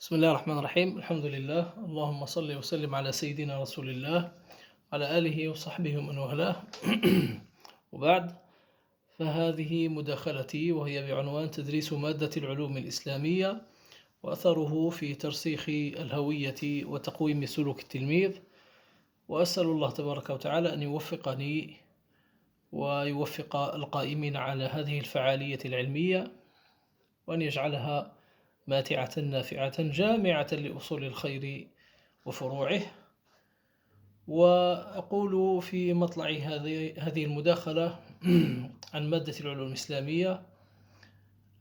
بسم الله الرحمن الرحيم. الحمد لله، اللهم صل وسلم على سيدنا رسول الله على آله وصحبه ومن والاه. وبعد، فهذه مداخلتي وهي بعنوان تدريس مادة العلوم الإسلامية وأثره في ترسيخ الهوية وتقويم سلوك التلميذ. وأسأل الله تبارك وتعالى أن يوفقني ويوفق القائمين على هذه الفعالية العلمية، وأن يجعلها ماتعة نافعة جامعة لأصول الخير وفروعه. وأقول في مطلع هذه المداخلة عن مادة العلوم الإسلامية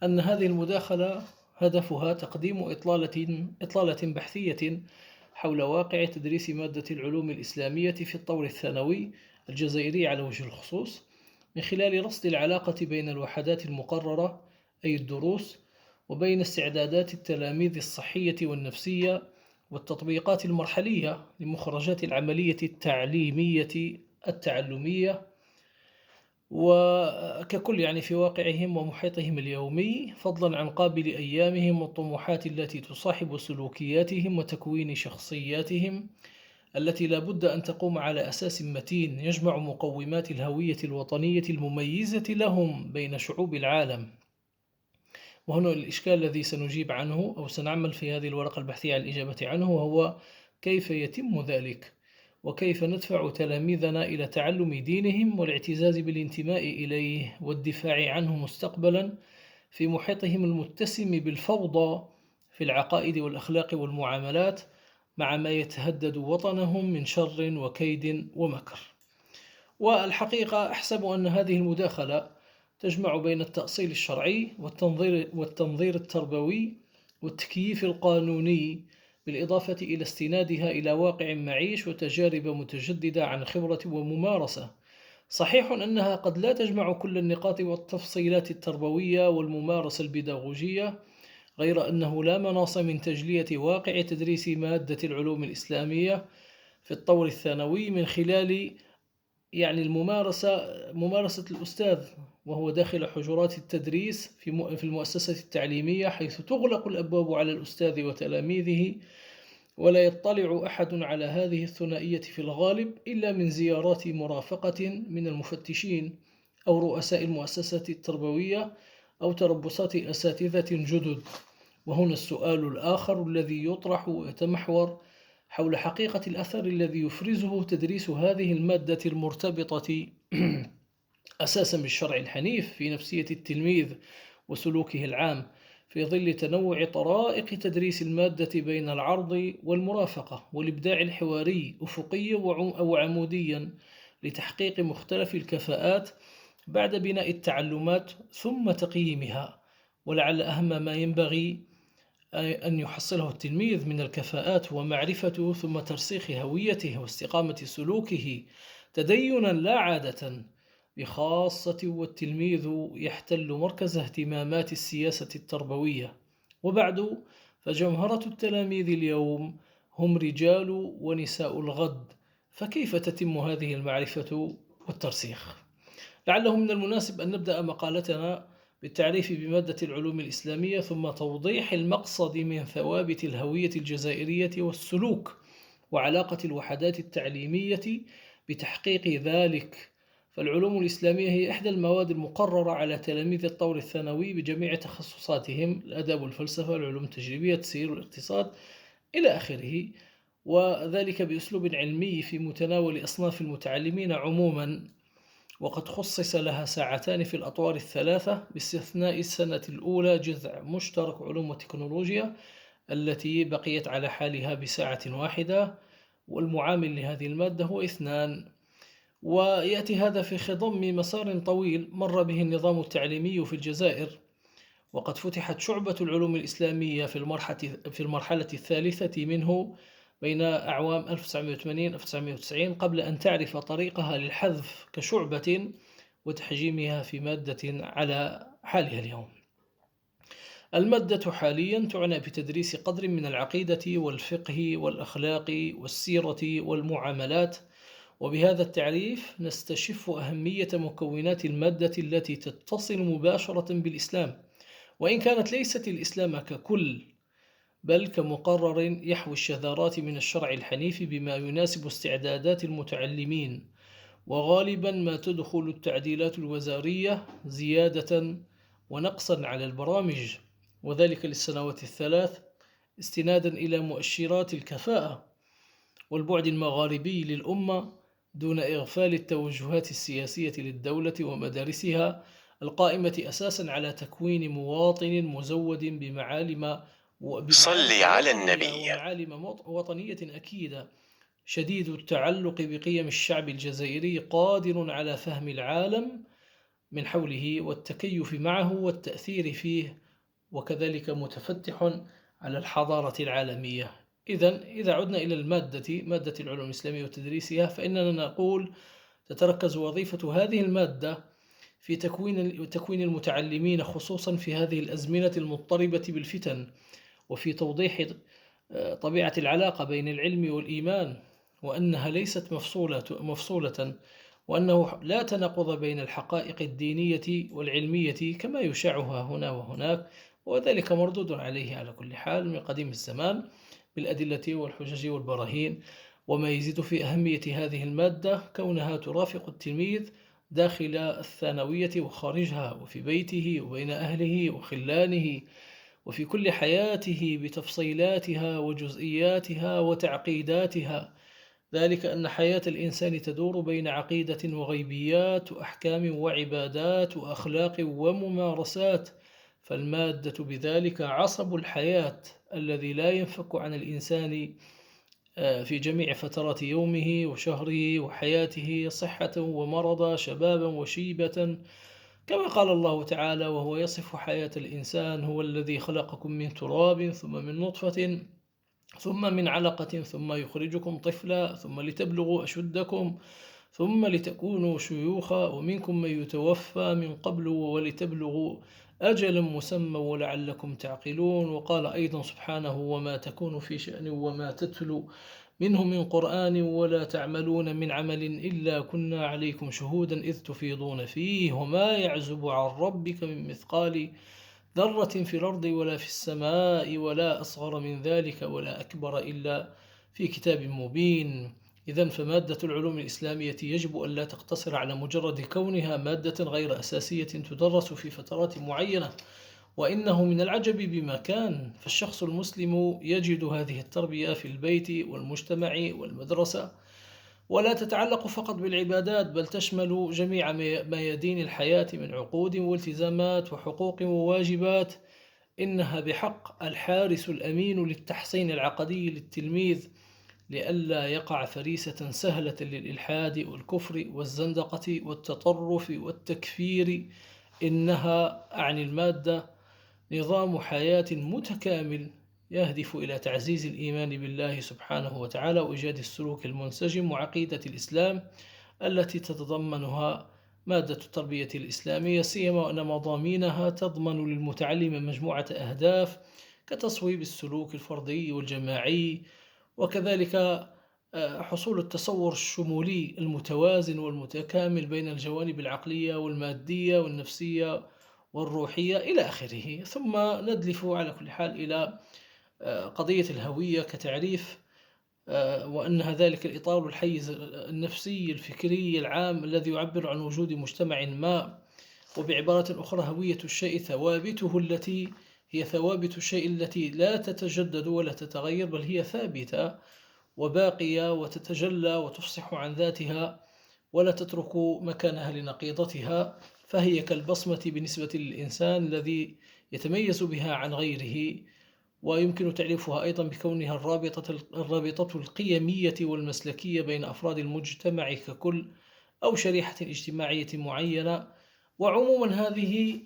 أن هذه المداخلة هدفها تقديم إطلالة بحثية حول واقع تدريس مادة العلوم الإسلامية في الطور الثانوي الجزائري على وجه الخصوص، من خلال رصد العلاقة بين الوحدات المقررة أي الدروس، وبين استعدادات التلاميذ الصحية والنفسية والتطبيقات المرحلية لمخرجات العملية التعليمية التعلمية وككل في واقعهم ومحيطهم اليومي، فضلا عن قابل أيامهم والطموحات التي تصاحب سلوكياتهم وتكوين شخصياتهم التي لا بد أن تقوم على أساس متين يجمع مقومات الهوية الوطنية المميزة لهم بين شعوب العالم. وهنا الإشكال الذي سنجيب عنه أو سنعمل في هذه الورقة البحثية على الإجابة عنه، وهو كيف يتم ذلك، وكيف ندفع تلاميذنا إلى تعلم دينهم والاعتزاز بالانتماء إليه والدفاع عنه مستقبلا في محيطهم المتسم بالفوضى في العقائد والأخلاق والمعاملات، مع ما يتهدد وطنهم من شر وكيد ومكر. والحقيقة أحسب أن هذه المداخلة تجمع بين التأصيل الشرعي والتنظير التربوي والتكييف القانوني، بالإضافة إلى استنادها إلى واقع معيش وتجارب متجددة عن خبرة وممارسة. صحيح أنها قد لا تجمع كل النقاط والتفصيلات التربوية والممارسة البيداغوجية، غير أنه لا مناص من تجلية واقع تدريس مادة العلوم الإسلامية في الطور الثانوي من خلال ممارسة الأستاذ وهو داخل حجرات التدريس في المؤسسة التعليمية، حيث تغلق الأبواب على الأستاذ وتلاميذه، ولا يطلع أحد على هذه الثنائية في الغالب إلا من زيارات مرافقة من المفتشين أو رؤساء المؤسسة التربوية أو تربصات أساتذة جدد. وهنا السؤال الآخر الذي يطرح ويتمحور حول حقيقة الأثر الذي يفرزه تدريس هذه المادة المرتبطة أساسا بالشرع الحنيف في نفسية التلميذ وسلوكه العام، في ظل تنوع طرائق تدريس المادة بين العرض والمرافقة والإبداع الحواري أفقيا أو عموديا لتحقيق مختلف الكفاءات بعد بناء التعلمات ثم تقييمها. ولعل أهم ما ينبغي أن يحصله التلميذ من الكفاءات ومعرفته ثم ترسيخ هويته واستقامة سلوكه تدينا لا عادة، بخاصة والتلميذ يحتل مركز اهتمامات السياسة التربوية. وبعد، فجمهرة التلاميذ اليوم هم رجال ونساء الغد، فكيف تتم هذه المعرفة والترسيخ؟ لعله من المناسب أن نبدأ مقالتنا بالتعريف بمادة العلوم الإسلامية، ثم توضيح المقصد من ثوابت الهوية الجزائرية والسلوك وعلاقة الوحدات التعليمية بتحقيق ذلك. فالعلوم الإسلامية هي إحدى المواد المقررة على تلاميذ الطور الثانوي بجميع تخصصاتهم: الآداب والفلسفة، العلوم التجريبية، التسيير والاقتصاد إلى آخره، وذلك بأسلوب علمي في متناول أصناف المتعلمين عموما. وقد خصص لها ساعتان في الأطوار الثلاثة باستثناء السنة الأولى جذع مشترك علوم وتكنولوجيا التي بقيت على حالها بساعة واحدة، والمعامل لهذه المادة هو 2. ويأتي هذا في خضم مسار طويل مر به النظام التعليمي في الجزائر، وقد فتحت شعبة العلوم الإسلامية في المرحلة الثالثة منه بين أعوام 1980-1990، قبل أن تعرف طريقها للحذف كشعبة وتحجيمها في مادة على حالها اليوم. المادة حاليا تعنى بتدريس قدر من العقيدة والفقه والأخلاق والسيرة والمعاملات، وبهذا التعريف نستشف أهمية مكونات المادة التي تتصل مباشرة بالإسلام، وإن كانت ليست الإسلام ككل، بل كمقرر يحوي الشذرات من الشرع الحنيف بما يناسب استعدادات المتعلمين. وغالبا ما تدخل التعديلات الوزارية زيادة ونقصا على البرامج، وذلك للسنوات الثلاث استنادا إلى مؤشرات الكفاءة والبعد المغاربي للأمة، دون إغفال التوجهات السياسية للدولة ومدارسها القائمة أساسا على تكوين مواطن مزود صل على النبي. ومعالم وطنية أكيدة، شديد التعلق بقيم الشعب الجزائري، قادر على فهم العالم من حوله والتكيف معه والتأثير فيه، وكذلك متفتح على الحضارة العالمية. إذا عدنا إلى مادة العلوم الإسلامية وتدريسها، فإننا نقول تتركز وظيفة هذه المادة في تكوين المتعلمين، خصوصا في هذه الأزمنة المضطربة بالفتن، وفي توضيح طبيعة العلاقة بين العلم والإيمان، وأنها ليست مفصولة، وأنه لا تناقض بين الحقائق الدينية والعلمية كما يشاعها هنا وهناك، وذلك مردود عليه على كل حال من قديم الزمان بالأدلة والحجج والبراهين. وما يزيد في أهمية هذه المادة كونها ترافق التلميذ داخل الثانوية وخارجها، وفي بيته وبين أهله وخلانه، وفي كل حياته بتفصيلاتها وجزئياتها وتعقيداتها، ذلك أن حياة الإنسان تدور بين عقيدة وغيبيات وأحكام وعبادات وأخلاق وممارسات، فالمادة بذلك عصب الحياة الذي لا ينفك عن الإنسان في جميع فترات يومه وشهره وحياته، صحة ومرضا، شبابا وشيبة، كما قال الله تعالى وهو يصف حياة الإنسان: هو الذي خلقكم من تراب ثم من نطفة ثم من علقة ثم يخرجكم طفلا ثم لتبلغوا أشدكم ثم لتكونوا شيوخا ومنكم من يتوفى من قبل ولتبلغوا أجلا مسمى ولعلكم تعقلون. وقال أيضا سبحانه: وما تكون في شأن وما تتلو منه من قرآن ولا تعملون من عمل إلا كنا عليكم شهودا إذ تفيضون فيه وما يعزب عن ربك من مثقال ذرة في الأرض ولا في السماء ولا أصغر من ذلك ولا أكبر إلا في كتاب مبين. إذن فمادة العلوم الإسلامية يجب أن لا تقتصر على مجرد كونها مادة غير أساسية تدرس في فترات معينة، وإنه من العجب بما كان، فالشخص المسلم يجد هذه التربية في البيت والمجتمع والمدرسة، ولا تتعلق فقط بالعبادات، بل تشمل جميع ميادين الحياة من عقود والتزامات وحقوق وواجبات. إنها بحق الحارس الأمين للتحصين العقدي للتلميذ، لئلا يقع فريسة سهلة للإلحاد والكفر والزندقة والتطرف والتكفير. إنها عن المادة نظام حياة متكامل يهدف إلى تعزيز الإيمان بالله سبحانه وتعالى وإيجاد السلوك المنسجم وعقيدة الإسلام التي تتضمنها مادة التربية الإسلامية، سيما وأن مضامينها تضمن للمتعلم مجموعة أهداف كتصويب السلوك الفردي والجماعي، وكذلك حصول التصور الشمولي المتوازن والمتكامل بين الجوانب العقلية والمادية والنفسية والروحية إلى آخره. ثم ندلف على كل حال إلى قضية الهوية كتعريف، وأنها ذلك الإطار الحيز النفسي الفكري العام الذي يعبر عن وجود مجتمع ما، وبعبارة أخرى هوية الشيء ثوابته التي هي ثوابت الشيء التي لا تتجدد ولا تتغير، بل هي ثابتة وباقية وتتجلى وتفصح عن ذاتها ولا تترك مكانها لنقيضتها، فهي كالبصمة بالنسبة للإنسان الذي يتميز بها عن غيره. ويمكن تعريفها أيضا بكونها الرابطة القيمية والمسلكية بين أفراد المجتمع ككل أو شريحة اجتماعية معينة. وعموما هذه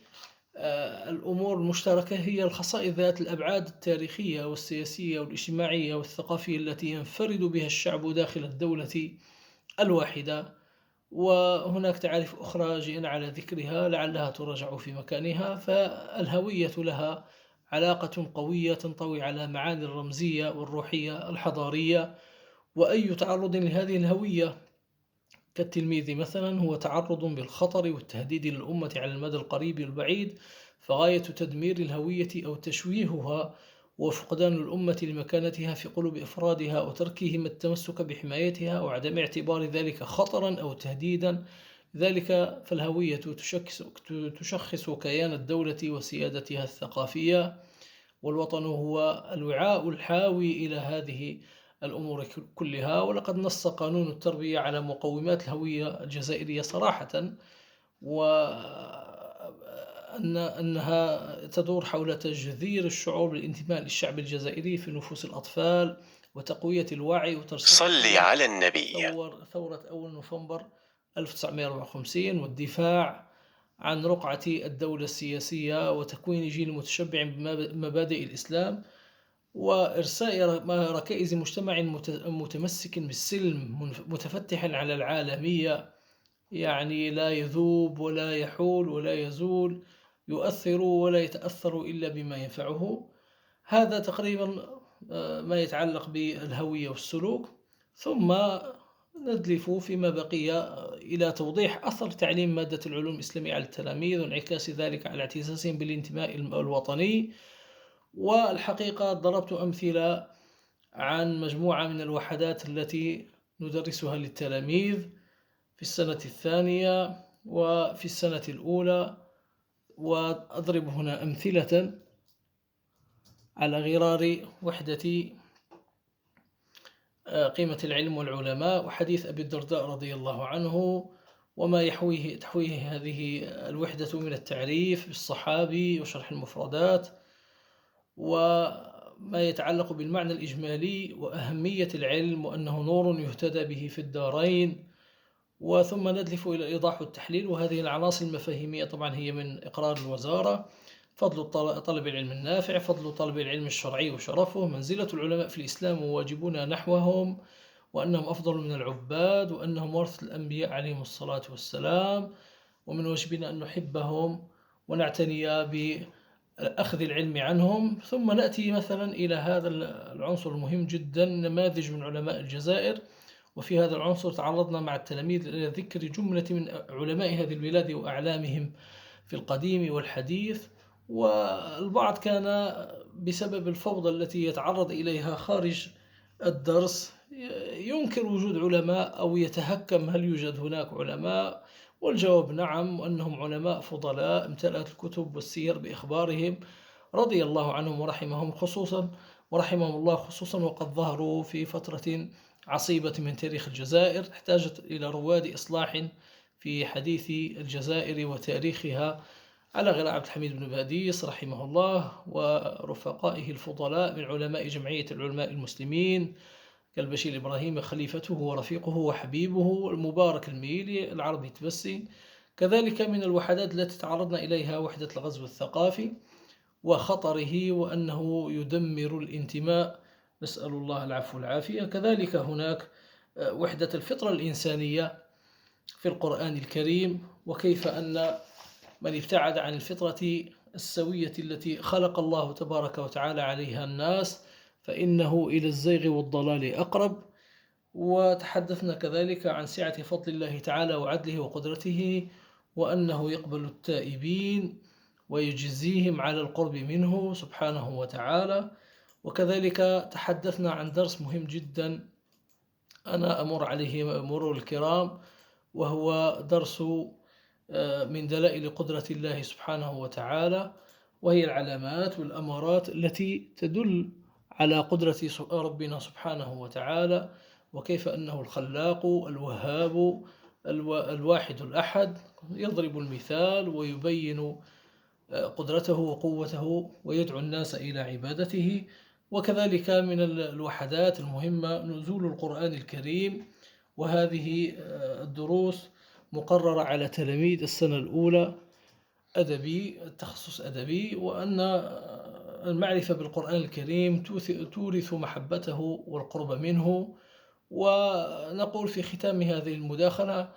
الأمور المشتركة هي الخصائص ذات الأبعاد التاريخية والسياسية والاجتماعية والثقافية التي ينفرد بها الشعب داخل الدولة الواحدة. وهناك تعاريف أخرى جئنا على ذكرها لعلها تراجع في مكانها. فالهوية لها علاقة قوية تنطوي على معاني الرمزية والروحية الحضارية، وأي تعرض لهذه الهوية كالتلميذ مثلا هو تعرض بالخطر والتهديد للأمة على المدى القريب والبعيد، فغاية تدمير الهوية أو تشويهها وفقدان الأمة لمكانتها في قلوب أفرادها وتركهم التمسك بحمايتها وعدم اعتبار ذلك خطرا أو تهديدا. لذلك فالهوية تشخص كيان الدولة وسيادتها الثقافية، والوطن هو الوعاء الحاوي إلى هذه الأمور كلها. ولقد نص قانون التربية على مقومات الهوية الجزائرية صراحة، وأنها تدور حول تجذير الشعور بالانتماء للشعب الجزائري في نفوس الأطفال، وتقوية الوعي وترسيخ صلي على النبي ثورة أول نوفمبر 1954، والدفاع عن رقعة الدولة السياسية وتكوين جيل متشبع بمبادئ الإسلام، وإرساء ركائز مجتمع متمسك بالسلم متفتحا على العالمية، يعني لا يذوب ولا يحول ولا يزول، يؤثر ولا يتأثر إلا بما ينفعه. هذا تقريبا ما يتعلق بالهوية والسلوك. ثم ندلف فيما بقي إلى توضيح أثر تعليم مادة العلوم الإسلامية على التلاميذ وانعكاس ذلك على اعتزازهم بالانتماء الوطني. والحقيقة ضربت أمثلة عن مجموعة من الوحدات التي ندرسها للتلاميذ في السنة الثانية وفي السنة الأولى، وأضرب هنا أمثلة على غرار وحدة قيمة العلم والعلماء وحديث أبي الدرداء رضي الله عنه، وما تحويه هذه الوحدة من التعريف بالصحابي وشرح المفردات، وما يتعلق بالمعنى الإجمالي وأهمية العلم وأنه نور يهتدى به في الدارين. وثم ندلف إلى الإيضاح والتحليل، وهذه العناصر المفاهيمية طبعا هي من إقرار الوزارة: فضل طلب العلم النافع، فضل طلب العلم الشرعي وشرفه، منزلة العلماء في الإسلام وواجبنا نحوهم، وأنهم أفضل من العباد، وأنهم ورثة الأنبياء عليهم الصلاة والسلام، ومن واجبنا أن نحبهم ونعتني بأخذ العلم عنهم. ثم نأتي مثلا إلى هذا العنصر المهم جدا: نماذج من علماء الجزائر. وفي هذا العنصر تعرضنا مع التلاميذ إلى ذكر جملة من علماء هذه البلاد وأعلامهم في القديم والحديث. والبعض كان بسبب الفوضى التي يتعرض إليها خارج الدرس ينكر وجود علماء أو يتهكم هل يوجد هناك علماء، والجواب نعم، وأنهم علماء فضلاء امتلأت الكتب والسير بإخبارهم رضي الله عنهم ورحمهم الله خصوصا، وقد ظهروا في فترة عصيبة من تاريخ الجزائر احتاجت إلى رواد إصلاح في حديث الجزائر وتاريخها، على غير عبد الحميد بن باديس رحمه الله ورفقائه الفضلاء من علماء جمعية العلماء المسلمين كالبشير إبراهيم خليفته ورفيقه وحبيبه المبارك الميلي العربي تبسي. كذلك من الوحدات التي تعرضنا إليها وحدة الغزو الثقافي وخطره وأنه يدمر الانتماء، نسأل الله العفو والعافية. كذلك هناك وحدة الفطرة الإنسانية في القرآن الكريم، وكيف أن من ابتعد عن الفطرة السوية التي خلق الله تبارك وتعالى عليها الناس فإنه إلى الزيغ والضلال أقرب. وتحدثنا كذلك عن سعة فضل الله تعالى وعدله وقدرته، وأنه يقبل التائبين ويجزيهم على القرب منه سبحانه وتعالى. وكذلك تحدثنا عن درس مهم جدا أنا أمر عليه مرور الكرام، وهو درس من دلائل قدرة الله سبحانه وتعالى، وهي العلامات والأمارات التي تدل على قدرة ربنا سبحانه وتعالى، وكيف أنه الخلاق الوهاب الواحد الأحد، يضرب المثال ويبين قدرته وقوته ويدعو الناس إلى عبادته. وكذلك من الوحدات المهمة نزول القرآن الكريم، وهذه الدروس مقررة على تلاميذ السنة الأولى أدبي، التخصص أدبي، وأن المعرفة بالقرآن الكريم تورث محبته والقرب منه. ونقول في ختام هذه المداخلة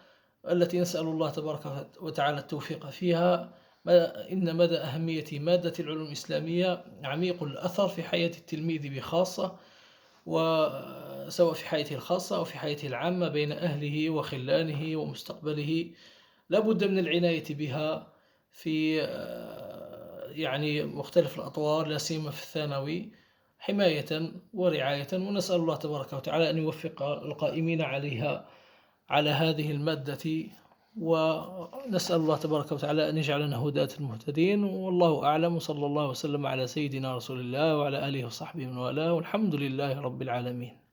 التي نسأل الله تبارك وتعالى التوفيق فيها: إن مدى أهمية مادة العلوم الإسلامية عميق الأثر في حياة التلميذ بخاصة، وسواء في حياته الخاصة أو في حياته العامة بين أهله وخلانه ومستقبله. لا بد من العناية بها في يعني مختلف الأطوار، لا سيما في الثانوي، حماية ورعاية، ونسأل الله تبارك وتعالى أن يوفق القائمين عليها على هذه المادة، ونسأل الله تبارك وتعالى أن يجعلنا هداة المهتدين. والله أعلم، وصلى الله وسلم على سيدنا رسول الله وعلى آله وصحبه من والاه، والحمد لله رب العالمين.